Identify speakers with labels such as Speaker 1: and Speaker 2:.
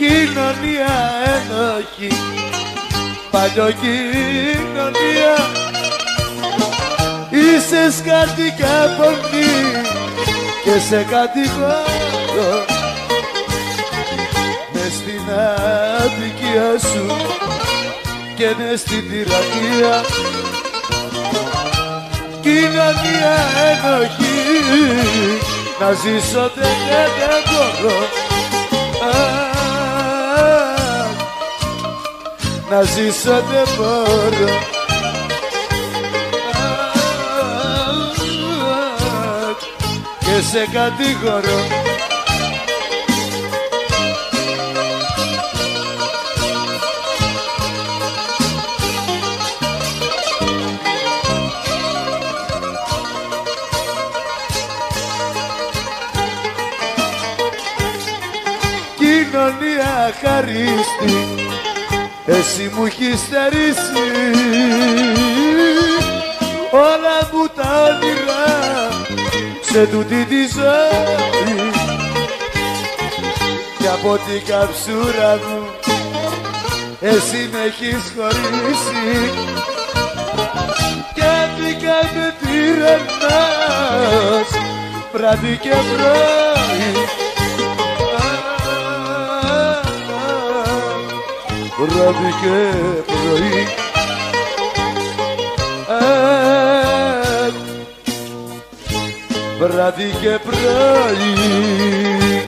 Speaker 1: κοινωνία ένοχη, παλιοκοινωνία. Είσαι σκατικά πορνή και σε κατηγορώ, μες στην αδικία σου και μες στην τυραννία. Κοινωνία ένοχη, να ζήσω δεν μπορώ, να ζήσω δεν μπορώ. Και σε κατηγορώ. Κοινωνία χαρίστη, εσύ μου έχεις στερήσει όλα μου τα όνειρα σε τούτη τη ζωή, και από την καψούρα μου εσύ με έχεις χωρίσει και μπήκα με τυραννάς βράδυ και πρωί, βράδυ και πρωί. Βράδυ και πρωί.